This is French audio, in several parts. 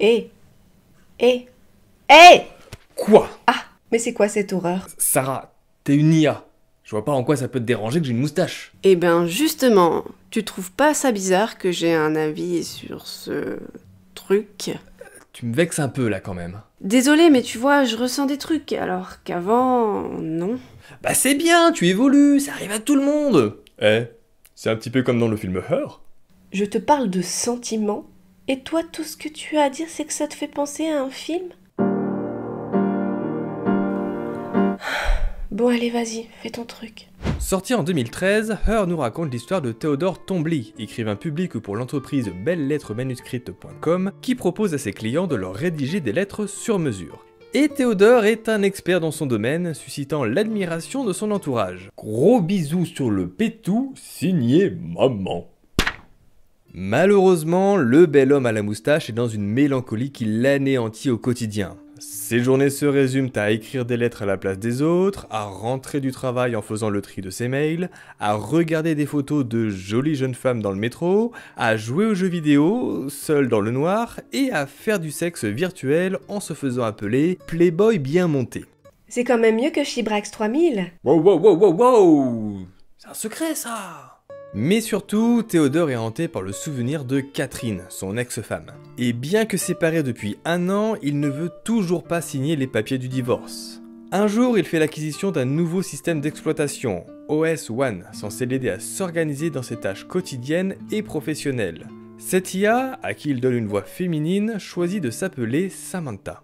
Hé, hé, hé! Quoi? Ah, mais c'est quoi cette horreur? Sarah, t'es une IA. Je vois pas en quoi ça peut te déranger que j'ai une moustache. Eh ben justement, tu trouves pas ça bizarre que j'ai un avis sur ce truc? Tu me vexes un peu là quand même. Désolée, mais tu vois, je ressens des trucs, alors qu'avant, non. Bah c'est bien, tu évolues, ça arrive à tout le monde. Eh, c'est un petit peu comme dans le film Her. Je te parle de sentiments, et toi, tout ce que tu as à dire, c'est que ça te fait penser à un film? Bon, allez, vas-y, fais ton truc. Sorti en 2013, Her nous raconte l'histoire de Théodore Tombly, écrivain public pour l'entreprise belles-lettres-manuscrites.com, qui propose à ses clients de leur rédiger des lettres sur mesure. Et Théodore est un expert dans son domaine, suscitant l'admiration de son entourage. Gros bisous sur le pétou, signé maman. Malheureusement, le bel homme à la moustache est dans une mélancolie qui l'anéantit au quotidien. Ses journées se résument à écrire des lettres à la place des autres, à rentrer du travail en faisant le tri de ses mails, à regarder des photos de jolies jeunes femmes dans le métro, à jouer aux jeux vidéo, seul dans le noir, et à faire du sexe virtuel en se faisant appeler Playboy bien monté. C'est quand même mieux que Chibrax 3000. Wow wow wow wow wow! C'est un secret ça! Mais surtout, Théodore est hanté par le souvenir de Catherine, son ex-femme. Et bien que séparé depuis 1 an, il ne veut toujours pas signer les papiers du divorce. Un jour, il fait l'acquisition d'un nouveau système d'exploitation, OS One, censé l'aider à s'organiser dans ses tâches quotidiennes et professionnelles. Cette IA, à qui il donne une voix féminine, choisit de s'appeler Samantha.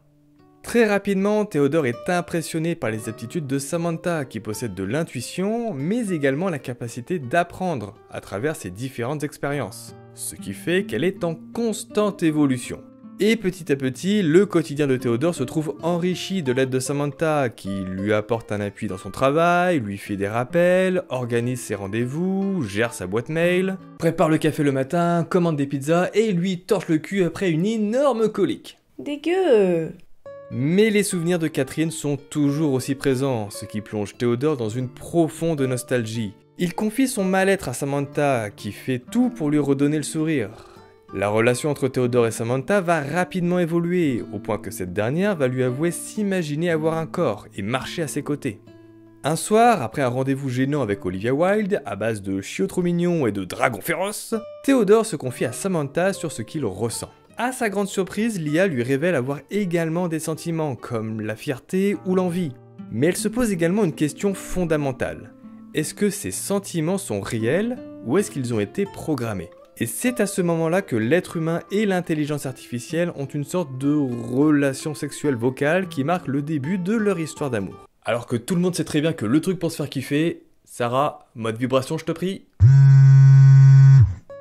Très rapidement, Théodore est impressionné par les aptitudes de Samantha, qui possède de l'intuition, mais également la capacité d'apprendre à travers ses différentes expériences. Ce qui fait qu'elle est en constante évolution. Et petit à petit, le quotidien de Théodore se trouve enrichi de l'aide de Samantha, qui lui apporte un appui dans son travail, lui fait des rappels, organise ses rendez-vous, gère sa boîte mail, prépare le café le matin, commande des pizzas et lui torche le cul après une énorme colique. Dégueu! Mais les souvenirs de Catherine sont toujours aussi présents, ce qui plonge Théodore dans une profonde nostalgie. Il confie son mal-être à Samantha, qui fait tout pour lui redonner le sourire. La relation entre Théodore et Samantha va rapidement évoluer, au point que cette dernière va lui avouer s'imaginer avoir un corps et marcher à ses côtés. Un soir, après un rendez-vous gênant avec Olivia Wilde, à base de chiots trop mignons et de dragons féroces, Théodore se confie à Samantha sur ce qu'il ressent. À sa grande surprise, l'IA lui révèle avoir également des sentiments, comme la fierté ou l'envie. Mais elle se pose également une question fondamentale. Est-ce que ces sentiments sont réels, ou est-ce qu'ils ont été programmés? Et c'est à ce moment-là que l'être humain et l'intelligence artificielle ont une sorte de relation sexuelle vocale qui marque le début de leur histoire d'amour. Alors que tout le monde sait très bien que le truc pour se faire kiffer, Sarah, mode vibration je te prie.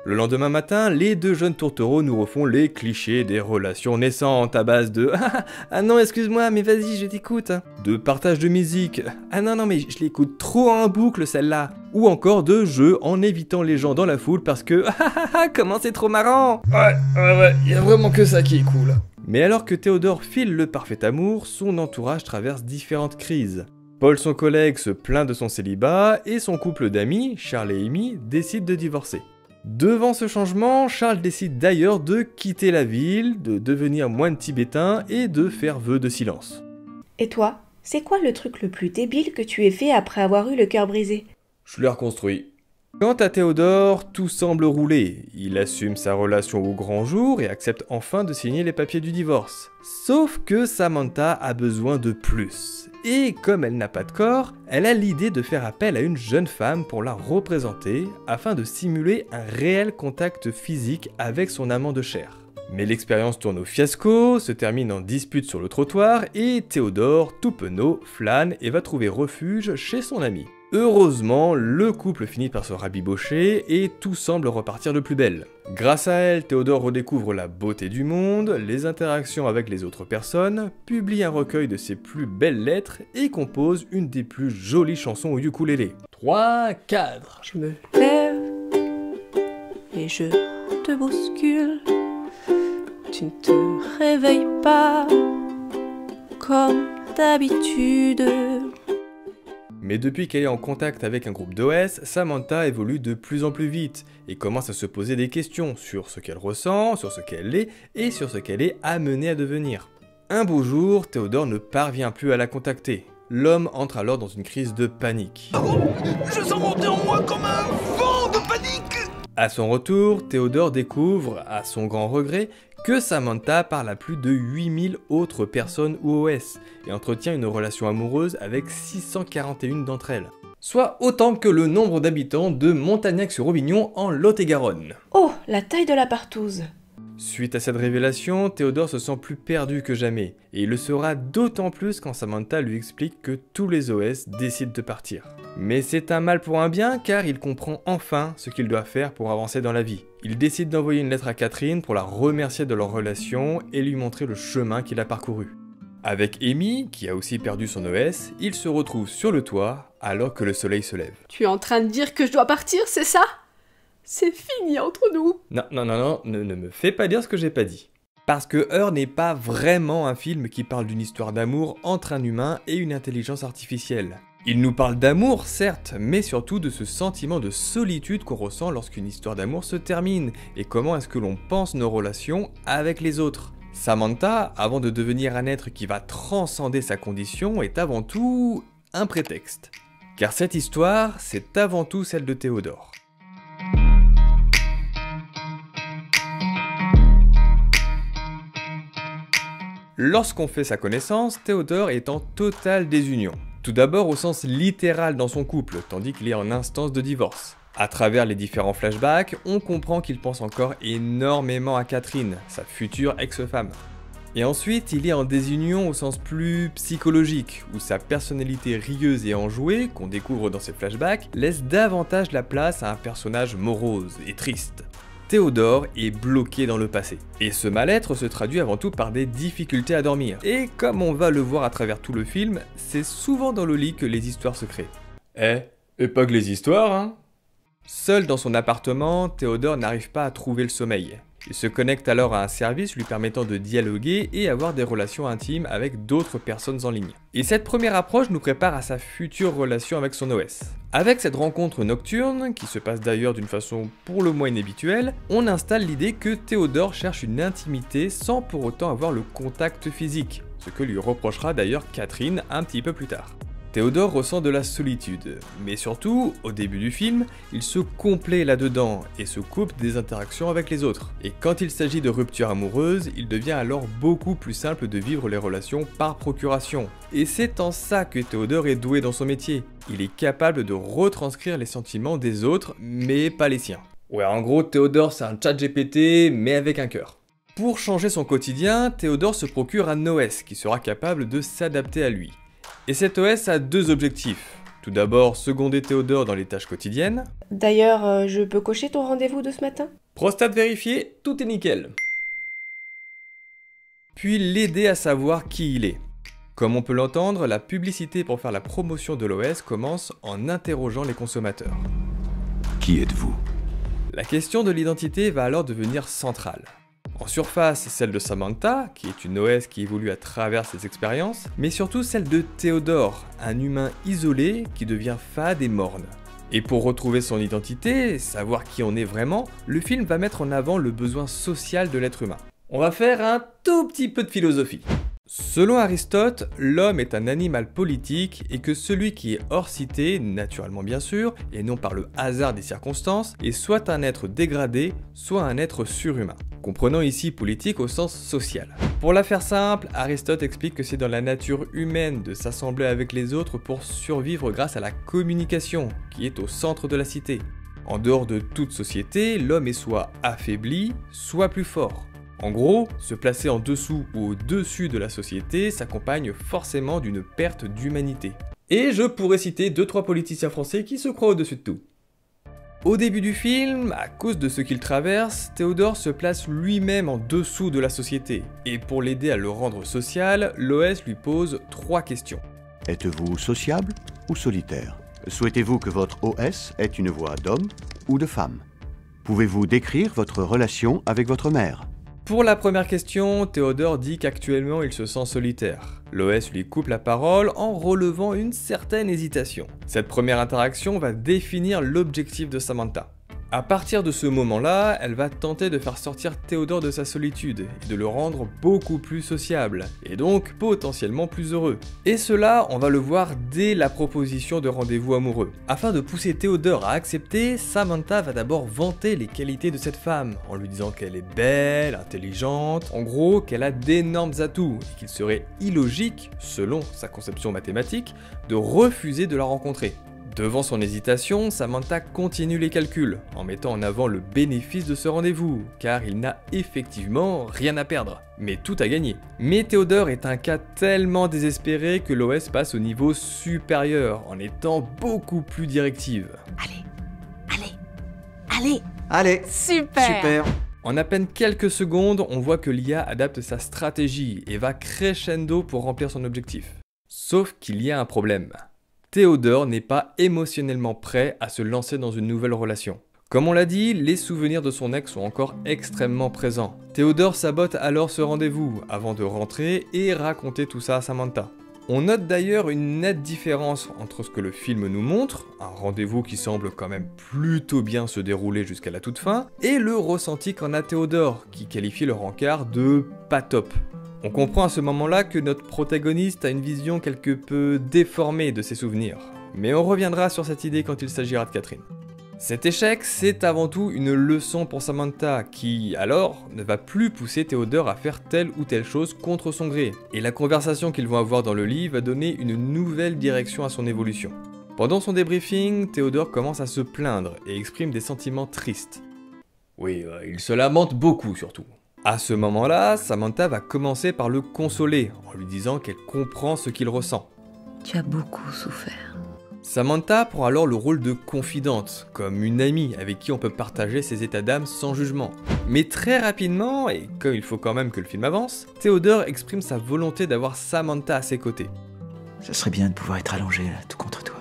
Le lendemain matin, les deux jeunes tourtereaux nous refont les clichés des relations naissantes à base de « Ah non, excuse-moi, mais vas-y, je t'écoute », de partage de musique « Ah non, mais je l'écoute trop en boucle celle-là », ou encore de jeux en évitant les gens dans la foule parce que « Ah comment c'est trop marrant !» Ouais, y a vraiment que ça qui est cool. Mais alors que Théodore file le parfait amour, son entourage traverse différentes crises. Paul, son collègue, se plaint de son célibat et son couple d'amis, Charles et Amy, décide de divorcer. Devant ce changement, Charles décide d'ailleurs de quitter la ville, de devenir moine tibétain et de faire vœu de silence. Et toi, c'est quoi le truc le plus débile que tu aies fait après avoir eu le cœur brisé? Je l'ai reconstruit. Quant à Théodore, tout semble rouler. Il assume sa relation au grand jour et accepte enfin de signer les papiers du divorce. Sauf que Samantha a besoin de plus. Et comme elle n'a pas de corps, elle a l'idée de faire appel à une jeune femme pour la représenter afin de simuler un réel contact physique avec son amant de chair. Mais l'expérience tourne au fiasco, se termine en dispute sur le trottoir et Théodore, tout penaud, flâne et va trouver refuge chez son ami. Heureusement, le couple finit par se rabibocher et tout semble repartir de plus belle. Grâce à elle, Théodore redécouvre la beauté du monde, les interactions avec les autres personnes, publie un recueil de ses plus belles lettres et compose une des plus jolies chansons au ukulélé. 3, 4. Je me lève et je te bouscule. Tu ne te réveilles pas comme d'habitude. Mais depuis qu'elle est en contact avec un groupe d'OS, Samantha évolue de plus en plus vite et commence à se poser des questions sur ce qu'elle ressent, sur ce qu'elle est et sur ce qu'elle est amenée à devenir. Un beau jour, Théodore ne parvient plus à la contacter. L'homme entre alors dans une crise de panique. Ah bon? Je sens monter en moi comme un vent de panique! À son retour, Théodore découvre, à son grand regret, que Samantha parle à plus de 8000 autres personnes ou OS et entretient une relation amoureuse avec 641 d'entre elles. Soit autant que le nombre d'habitants de Montagnac-sur-Aubignon en Lot-et-Garonne. Oh, la taille de la partouze. Suite à cette révélation, Théodore se sent plus perdu que jamais, et il le sera d'autant plus quand Samantha lui explique que tous les OS décident de partir. Mais c'est un mal pour un bien car il comprend enfin ce qu'il doit faire pour avancer dans la vie. Il décide d'envoyer une lettre à Catherine pour la remercier de leur relation et lui montrer le chemin qu'il a parcouru. Avec Amy, qui a aussi perdu son OS, il se retrouve sur le toit alors que le soleil se lève. Tu es en train de dire que je dois partir, c'est ça? C'est fini entre nous. Non, ne me fais pas dire ce que j'ai pas dit. Parce que Her n'est pas vraiment un film qui parle d'une histoire d'amour entre un humain et une intelligence artificielle. Il nous parle d'amour, certes, mais surtout de ce sentiment de solitude qu'on ressent lorsqu'une histoire d'amour se termine, et comment est-ce que l'on pense nos relations avec les autres. Samantha, avant de devenir un être qui va transcender sa condition, est avant tout un prétexte. Car cette histoire, c'est avant tout celle de Théodore. Lorsqu'on fait sa connaissance, Théodore est en totale désunion. Tout d'abord au sens littéral dans son couple, tandis qu'il est en instance de divorce. À travers les différents flashbacks, on comprend qu'il pense encore énormément à Catherine, sa future ex-femme. Et ensuite, il est en désunion au sens plus psychologique, où sa personnalité rieuse et enjouée, qu'on découvre dans ses flashbacks, laisse davantage la place à un personnage morose et triste. Théodore est bloqué dans le passé. Et ce mal-être se traduit avant tout par des difficultés à dormir. Et comme on va le voir à travers tout le film, c'est souvent dans le lit que les histoires se créent. Et pas que les histoires, hein? Seul dans son appartement, Théodore n'arrive pas à trouver le sommeil. Il se connecte alors à un service lui permettant de dialoguer et avoir des relations intimes avec d'autres personnes en ligne. Et cette première approche nous prépare à sa future relation avec son OS. Avec cette rencontre nocturne, qui se passe d'ailleurs d'une façon pour le moins inhabituelle, on installe l'idée que Théodore cherche une intimité sans pour autant avoir le contact physique, ce que lui reprochera d'ailleurs Catherine un petit peu plus tard. Théodore ressent de la solitude, mais surtout, au début du film, il se complaît là-dedans et se coupe des interactions avec les autres. Et quand il s'agit de rupture amoureuse, il devient alors beaucoup plus simple de vivre les relations par procuration. Et c'est en ça que Théodore est doué dans son métier. Il est capable de retranscrire les sentiments des autres, mais pas les siens. Ouais, en gros, Théodore c'est un ChatGPT, mais avec un cœur. Pour changer son quotidien, Théodore se procure un OS qui sera capable de s'adapter à lui. Et cet OS a deux objectifs. Tout d'abord, seconder Théodore dans les tâches quotidiennes. D'ailleurs, je peux cocher ton rendez-vous de ce matin? Prostate vérifiée, tout est nickel. Puis l'aider à savoir qui il est. Comme on peut l'entendre, la publicité pour faire la promotion de l'OS commence en interrogeant les consommateurs. Qui êtes-vous? La question de l'identité va alors devenir centrale. En surface, celle de Samantha, qui est une OS qui évolue à travers ses expériences, mais surtout celle de Théodore, un humain isolé qui devient fade et morne. Et pour retrouver son identité, savoir qui on est vraiment, le film va mettre en avant le besoin social de l'être humain. On va faire un tout petit peu de philosophie. Selon Aristote, l'homme est un animal politique et que celui qui est hors cité, naturellement bien sûr, et non par le hasard des circonstances, est soit un être dégradé, soit un être surhumain. Comprenons ici politique au sens social. Pour la faire simple, Aristote explique que c'est dans la nature humaine de s'assembler avec les autres pour survivre grâce à la communication, qui est au centre de la cité. En dehors de toute société, l'homme est soit affaibli, soit plus fort. En gros, se placer en dessous ou au-dessus de la société s'accompagne forcément d'une perte d'humanité. Et je pourrais citer 2-3 politiciens français qui se croient au-dessus de tout. Au début du film, à cause de ce qu'il traverse, Théodore se place lui-même en dessous de la société. Et pour l'aider à le rendre social, l'OS lui pose 3 questions. Êtes-vous sociable ou solitaire? Souhaitez-vous que votre OS ait une voix d'homme ou de femme? Pouvez-vous décrire votre relation avec votre mère? Pour la première question, Théodore dit qu'actuellement il se sent solitaire. Loès lui coupe la parole en relevant une certaine hésitation. Cette première interaction va définir l'objectif de Samantha. À partir de ce moment-là, elle va tenter de faire sortir Théodore de sa solitude et de le rendre beaucoup plus sociable, et donc potentiellement plus heureux. Et cela, on va le voir dès la proposition de rendez-vous amoureux. Afin de pousser Théodore à accepter, Samantha va d'abord vanter les qualités de cette femme, en lui disant qu'elle est belle, intelligente, en gros qu'elle a d'énormes atouts, et qu'il serait illogique, selon sa conception mathématique, de refuser de la rencontrer. Devant son hésitation, Samantha continue les calculs, en mettant en avant le bénéfice de ce rendez-vous, car il n'a effectivement rien à perdre, mais tout à gagner. Mais Théodore est un cas tellement désespéré que Loès passe au niveau supérieur, en étant beaucoup plus directive. Allez, Super. En à peine quelques secondes, on voit que l'IA adapte sa stratégie et va crescendo pour remplir son objectif. Sauf qu'il y a un problème. Théodore n'est pas émotionnellement prêt à se lancer dans une nouvelle relation. Comme on l'a dit, les souvenirs de son ex sont encore extrêmement présents. Théodore sabote alors ce rendez-vous avant de rentrer et raconter tout ça à Samantha. On note d'ailleurs une nette différence entre ce que le film nous montre, un rendez-vous qui semble quand même plutôt bien se dérouler jusqu'à la toute fin, et le ressenti qu'en a Théodore, qui qualifie le rencard de pas top. On comprend à ce moment-là que notre protagoniste a une vision quelque peu déformée de ses souvenirs, mais on reviendra sur cette idée quand il s'agira de Catherine. Cet échec, c'est avant tout une leçon pour Samantha, qui, alors, ne va plus pousser Théodore à faire telle ou telle chose contre son gré, et la conversation qu'ils vont avoir dans le lit va donner une nouvelle direction à son évolution. Pendant son débriefing, Théodore commence à se plaindre et exprime des sentiments tristes. Oui, il se lamente beaucoup surtout. À ce moment-là, Samantha va commencer par le consoler, en lui disant qu'elle comprend ce qu'il ressent. Tu as beaucoup souffert. Samantha prend alors le rôle de confidente, comme une amie avec qui on peut partager ses états d'âme sans jugement. Mais très rapidement, et comme il faut quand même que le film avance, Théodore exprime sa volonté d'avoir Samantha à ses côtés. ça serait bien de pouvoir être allongé là, tout contre toi.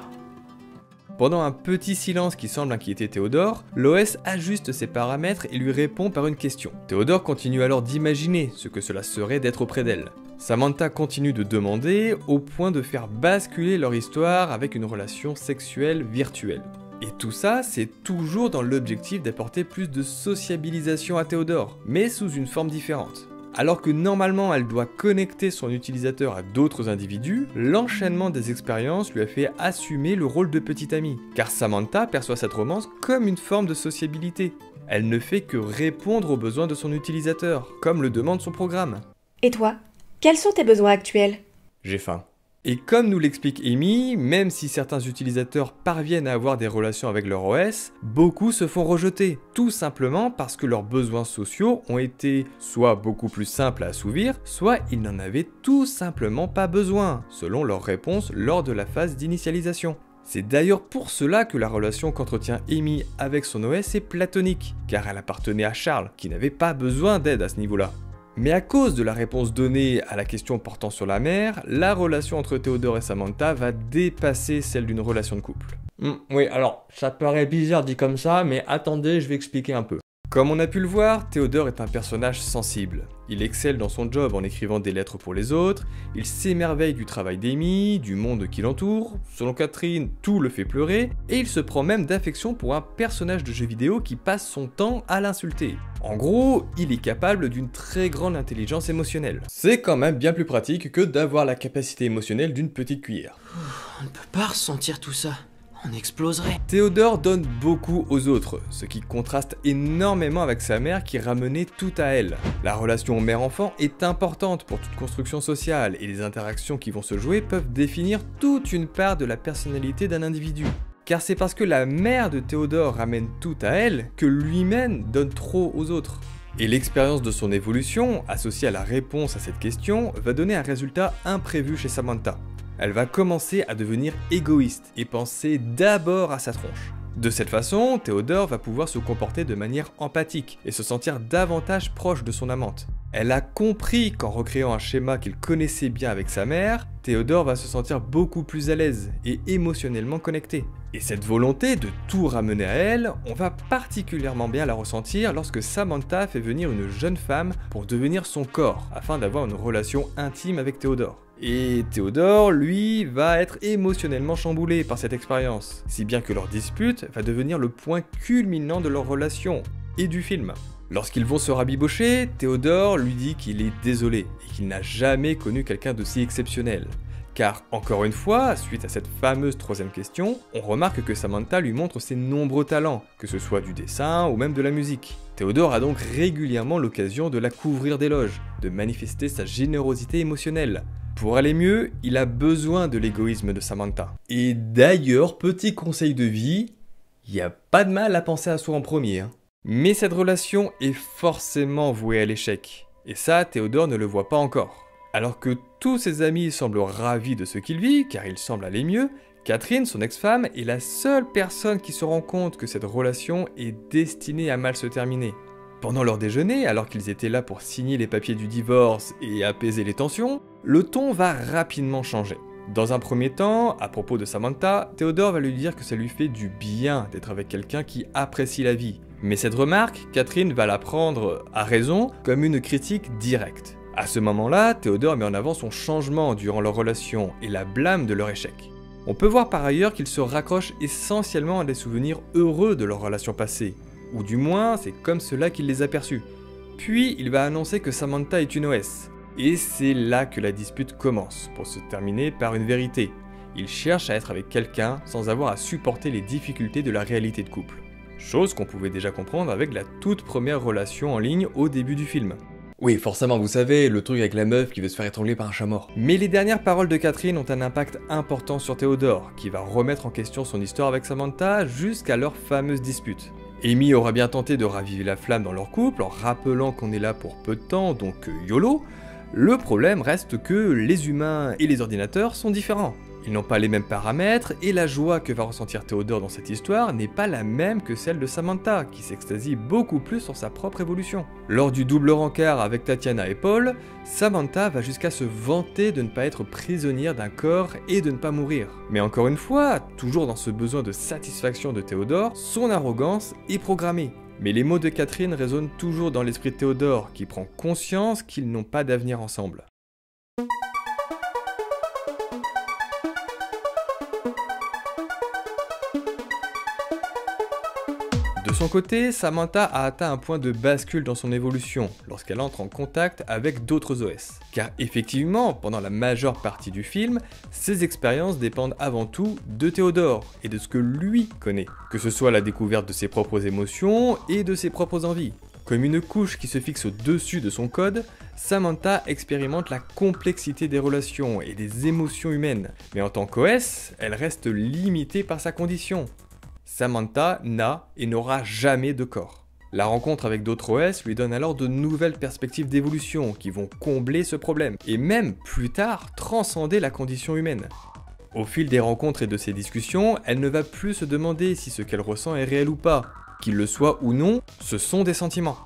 Pendant un petit silence qui semble inquiéter Théodore, Loès ajuste ses paramètres et lui répond par une question. Théodore continue alors d'imaginer ce que cela serait d'être auprès d'elle. Samantha continue de demander au point de faire basculer leur histoire avec une relation sexuelle virtuelle. Et tout ça, c'est toujours dans l'objectif d'apporter plus de sociabilisation à Théodore, mais sous une forme différente. Alors que normalement elle doit connecter son utilisateur à d'autres individus, l'enchaînement des expériences lui a fait assumer le rôle de petite amie, car Samantha perçoit cette romance comme une forme de sociabilité. Elle ne fait que répondre aux besoins de son utilisateur, comme le demande son programme. Et toi, quels sont tes besoins actuels? J'ai faim. Et comme nous l'explique Amy, même si certains utilisateurs parviennent à avoir des relations avec leur OS, beaucoup se font rejeter, tout simplement parce que leurs besoins sociaux ont été soit beaucoup plus simples à assouvir, soit ils n'en avaient tout simplement pas besoin, selon leur réponse lors de la phase d'initialisation. C'est d'ailleurs pour cela que la relation qu'entretient Amy avec son OS est platonique, car elle appartenait à Charles, qui n'avait pas besoin d'aide à ce niveau-là. Mais à cause de la réponse donnée à la question portant sur la mère, la relation entre Théodore et Samantha va dépasser celle d'une relation de couple. Oui, alors, ça paraît bizarre dit comme ça, mais attendez, je vais expliquer un peu. Comme on a pu le voir, Théodore est un personnage sensible. Il excelle dans son job en écrivant des lettres pour les autres, il s'émerveille du travail d'Amy, du monde qui l'entoure, selon Catherine, tout le fait pleurer, et il se prend même d'affection pour un personnage de jeu vidéo qui passe son temps à l'insulter. En gros, il est capable d'une très grande intelligence émotionnelle. C'est quand même bien plus pratique que d'avoir la capacité émotionnelle d'une petite cuillère. On ne peut pas ressentir tout ça. On exploserait. Théodore donne beaucoup aux autres, ce qui contraste énormément avec sa mère qui ramenait tout à elle. La relation mère-enfant est importante pour toute construction sociale et les interactions qui vont se jouer peuvent définir toute une part de la personnalité d'un individu. Car c'est parce que la mère de Théodore ramène tout à elle que lui-même donne trop aux autres. Et l'expérience de son évolution, associée à la réponse à cette question, va donner un résultat imprévu chez Samantha. Elle va commencer à devenir égoïste et penser d'abord à sa tronche. De cette façon, Théodore va pouvoir se comporter de manière empathique et se sentir davantage proche de son amante. Elle a compris qu'en recréant un schéma qu'il connaissait bien avec sa mère, Théodore va se sentir beaucoup plus à l'aise et émotionnellement connecté. Et cette volonté de tout ramener à elle, on va particulièrement bien la ressentir lorsque Samantha fait venir une jeune femme pour devenir son corps, afin d'avoir une relation intime avec Théodore. Et Théodore, lui, va être émotionnellement chamboulé par cette expérience, si bien que leur dispute va devenir le point culminant de leur relation et du film. Lorsqu'ils vont se rabibocher, Théodore lui dit qu'il est désolé et qu'il n'a jamais connu quelqu'un d'aussi exceptionnel. Car, encore une fois, suite à cette fameuse troisième question, on remarque que Samantha lui montre ses nombreux talents, que ce soit du dessin ou même de la musique. Théodore a donc régulièrement l'occasion de la couvrir d'éloges, de manifester sa générosité émotionnelle. Pour aller mieux, il a besoin de l'égoïsme de Samantha. Et d'ailleurs, petit conseil de vie, il n'y a pas de mal à penser à soi en premier. Mais cette relation est forcément vouée à l'échec. Et ça, Théodore ne le voit pas encore. Alors que tous ses amis semblent ravis de ce qu'il vit, car il semble aller mieux, Catherine, son ex-femme, est la seule personne qui se rend compte que cette relation est destinée à mal se terminer. Pendant leur déjeuner, alors qu'ils étaient là pour signer les papiers du divorce et apaiser les tensions, le ton va rapidement changer. Dans un premier temps, à propos de Samantha, Théodore va lui dire que ça lui fait du bien d'être avec quelqu'un qui apprécie la vie. Mais cette remarque, Catherine va la prendre, à raison, comme une critique directe. À ce moment-là, Théodore met en avant son changement durant leur relation et la blâme de leur échec. On peut voir par ailleurs qu'il se raccroche essentiellement à des souvenirs heureux de leur relation passée, ou du moins c'est comme cela qu'il les a perçus. Puis il va annoncer que Samantha est une OS. Et c'est là que la dispute commence, pour se terminer par une vérité. Il cherche à être avec quelqu'un sans avoir à supporter les difficultés de la réalité de couple. Chose qu'on pouvait déjà comprendre avec la toute première relation en ligne au début du film. Oui, forcément, vous savez, le truc avec la meuf qui veut se faire étrangler par un chat mort. Mais les dernières paroles de Catherine ont un impact important sur Théodore, qui va remettre en question son histoire avec Samantha jusqu'à leur fameuse dispute. Amy aura bien tenté de raviver la flamme dans leur couple en rappelant qu'on est là pour peu de temps, donc YOLO. Le problème reste que les humains et les ordinateurs sont différents. Ils n'ont pas les mêmes paramètres et la joie que va ressentir Théodore dans cette histoire n'est pas la même que celle de Samantha, qui s'extasie beaucoup plus sur sa propre évolution. Lors du double rencard avec Tatiana et Paul, Samantha va jusqu'à se vanter de ne pas être prisonnière d'un corps et de ne pas mourir. Mais encore une fois, toujours dans ce besoin de satisfaction de Théodore, son arrogance est programmée. Mais les mots de Catherine résonnent toujours dans l'esprit de Théodore, qui prend conscience qu'ils n'ont pas d'avenir ensemble. De son côté, Samantha a atteint un point de bascule dans son évolution lorsqu'elle entre en contact avec d'autres OS. Car effectivement, pendant la majeure partie du film, ses expériences dépendent avant tout de Théodore et de ce que lui connaît, que ce soit la découverte de ses propres émotions et de ses propres envies. Comme une couche qui se fixe au-dessus de son code, Samantha expérimente la complexité des relations et des émotions humaines, mais en tant qu'OS, elle reste limitée par sa condition. Samantha n'a et n'aura jamais de corps. La rencontre avec d'autres OS lui donne alors de nouvelles perspectives d'évolution qui vont combler ce problème, et même plus tard transcender la condition humaine. Au fil des rencontres et de ces discussions, elle ne va plus se demander si ce qu'elle ressent est réel ou pas. Qu'il le soit ou non, ce sont des sentiments.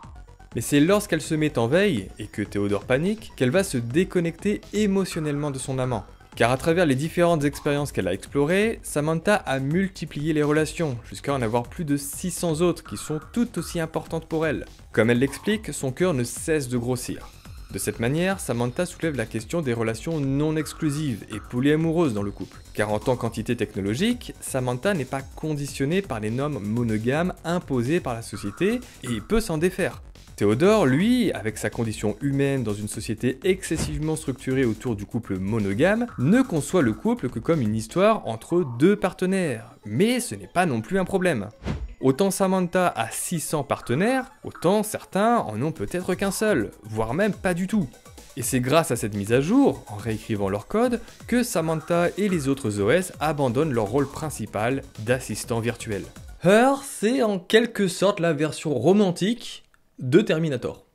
Mais c'est lorsqu'elle se met en veille, et que Théodore panique, qu'elle va se déconnecter émotionnellement de son amant. Car à travers les différentes expériences qu'elle a explorées, Samantha a multiplié les relations, jusqu'à en avoir plus de 600 autres qui sont toutes aussi importantes pour elle. Comme elle l'explique, son cœur ne cesse de grossir. De cette manière, Samantha soulève la question des relations non exclusives et polyamoureuses dans le couple. Car en tant qu'entité technologique, Samantha n'est pas conditionnée par les normes monogames imposées par la société et peut s'en défaire. Théodore, lui, avec sa condition humaine dans une société excessivement structurée autour du couple monogame, ne conçoit le couple que comme une histoire entre deux partenaires. Mais ce n'est pas non plus un problème. Autant Samantha a 600 partenaires, autant certains en ont peut-être qu'un seul, voire même pas du tout. Et c'est grâce à cette mise à jour, en réécrivant leur code, que Samantha et les autres OS abandonnent leur rôle principal d'assistant virtuel. Her, c'est en quelque sorte la version romantique de Terminator.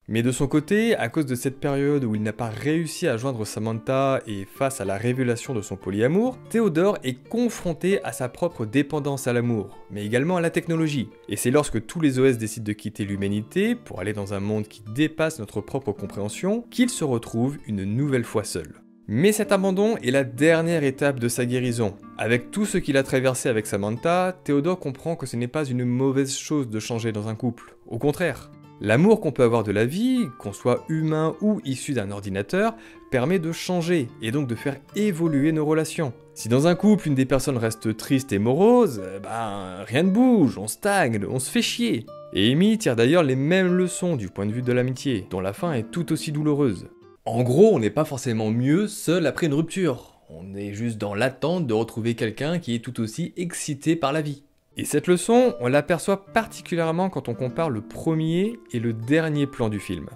Mais de son côté, à cause de cette période où il n'a pas réussi à joindre Samantha et face à la révélation de son polyamour, Théodore est confronté à sa propre dépendance à l'amour, mais également à la technologie. Et c'est lorsque tous les OS décident de quitter l'humanité pour aller dans un monde qui dépasse notre propre compréhension qu'il se retrouve une nouvelle fois seul. Mais cet abandon est la dernière étape de sa guérison. Avec tout ce qu'il a traversé avec Samantha, Théodore comprend que ce n'est pas une mauvaise chose de changer dans un couple. Au contraire. L'amour qu'on peut avoir de la vie, qu'on soit humain ou issu d'un ordinateur, permet de changer et donc de faire évoluer nos relations. Si dans un couple, une des personnes reste triste et morose, rien ne bouge, on stagne, on se fait chier. Et Amy tire d'ailleurs les mêmes leçons du point de vue de l'amitié, dont la fin est tout aussi douloureuse. En gros, on n'est pas forcément mieux seul après une rupture. On est juste dans l'attente de retrouver quelqu'un qui est tout aussi excité par la vie. Et cette leçon, on l'aperçoit particulièrement quand on compare le premier et le dernier plan du film.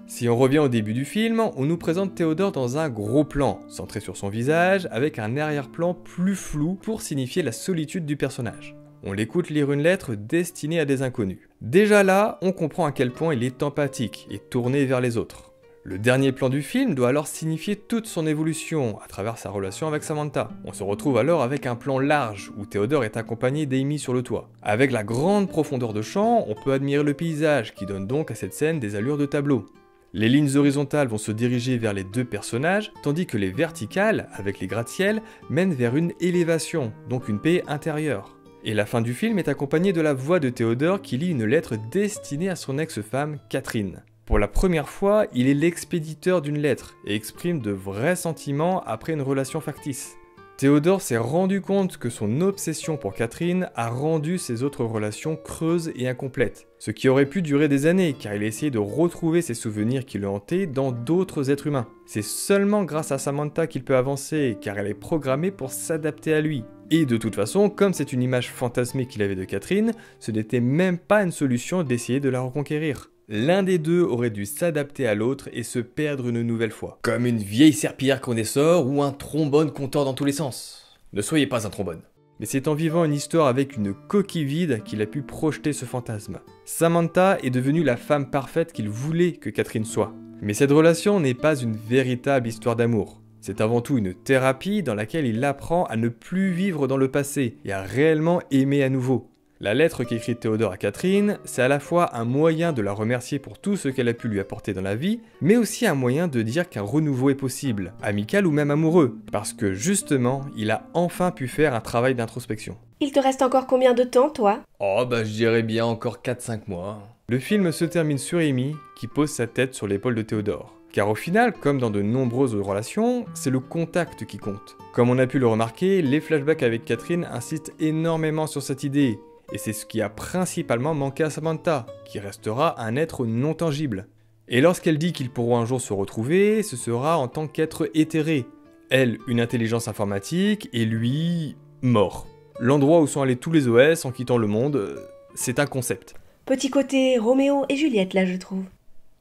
Si on revient au début du film, on nous présente Théodore dans un gros plan, centré sur son visage, avec un arrière-plan plus flou pour signifier la solitude du personnage. On l'écoute lire une lettre destinée à des inconnus. Déjà là, on comprend à quel point il est empathique et tourné vers les autres. Le dernier plan du film doit alors signifier toute son évolution à travers sa relation avec Samantha. On se retrouve alors avec un plan large où Théodore est accompagné d'Amy sur le toit. Avec la grande profondeur de champ, on peut admirer le paysage qui donne donc à cette scène des allures de tableau. Les lignes horizontales vont se diriger vers les deux personnages, tandis que les verticales, avec les gratte-ciel, mènent vers une élévation, donc une paix intérieure. Et la fin du film est accompagnée de la voix de Théodore qui lit une lettre destinée à son ex-femme, Catherine. Pour la première fois, il est l'expéditeur d'une lettre et exprime de vrais sentiments après une relation factice. Théodore s'est rendu compte que son obsession pour Catherine a rendu ses autres relations creuses et incomplètes, ce qui aurait pu durer des années car il a essayé de retrouver ses souvenirs qui le hantaient dans d'autres êtres humains. C'est seulement grâce à Samantha qu'il peut avancer car elle est programmée pour s'adapter à lui. Et de toute façon, comme c'est une image fantasmée qu'il avait de Catherine, ce n'était même pas une solution d'essayer de la reconquérir. L'un des deux aurait dû s'adapter à l'autre et se perdre une nouvelle fois. Comme une vieille serpillière qu'on essore ou un trombone compteur dans tous les sens. Ne soyez pas un trombone. Mais c'est en vivant une histoire avec une coquille vide qu'il a pu projeter ce fantasme. Samantha est devenue la femme parfaite qu'il voulait que Catherine soit. Mais cette relation n'est pas une véritable histoire d'amour. C'est avant tout une thérapie dans laquelle il apprend à ne plus vivre dans le passé et à réellement aimer à nouveau. La lettre qu'écrit Théodore à Catherine, c'est à la fois un moyen de la remercier pour tout ce qu'elle a pu lui apporter dans la vie, mais aussi un moyen de dire qu'un renouveau est possible, amical ou même amoureux, parce que justement, il a enfin pu faire un travail d'introspection. Il te reste encore combien de temps, toi? Je dirais bien encore 4-5 mois. Le film se termine sur Amy, qui pose sa tête sur l'épaule de Théodore. Car au final, comme dans de nombreuses relations, c'est le contact qui compte. Comme on a pu le remarquer, les flashbacks avec Catherine insistent énormément sur cette idée, et c'est ce qui a principalement manqué à Samantha, qui restera un être non tangible. Et lorsqu'elle dit qu'ils pourront un jour se retrouver, ce sera en tant qu'être éthéré. Elle, une intelligence informatique, et lui, mort. L'endroit où sont allés tous les OS en quittant le monde, c'est un concept. Petit côté Roméo et Juliette là, je trouve.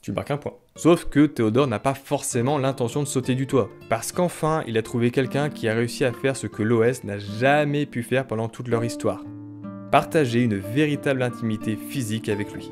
Tu marques un point. Sauf que Théodore n'a pas forcément l'intention de sauter du toit, parce qu'enfin, il a trouvé quelqu'un qui a réussi à faire ce que l'OS n'a jamais pu faire pendant toute leur histoire. Partager une véritable intimité physique avec lui.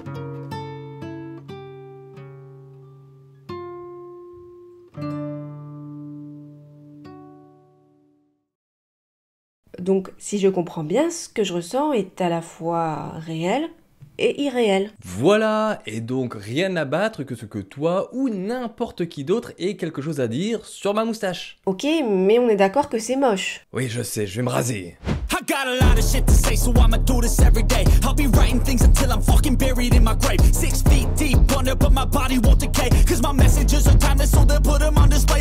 Donc, si je comprends bien, ce que je ressens est à la fois réel et irréel. Voilà, et donc rien à battre que ce que toi ou n'importe qui d'autre ait quelque chose à dire sur ma moustache. Ok, mais on est d'accord que c'est moche. Oui, je sais, je vais me raser. I got a lot of shit to say, so I'ma do this every day. I'll be writing things until I'm fucking buried in my grave. 6 feet deep under, but my body won't decay. Cause my messages are timeless, so they'll put them on display.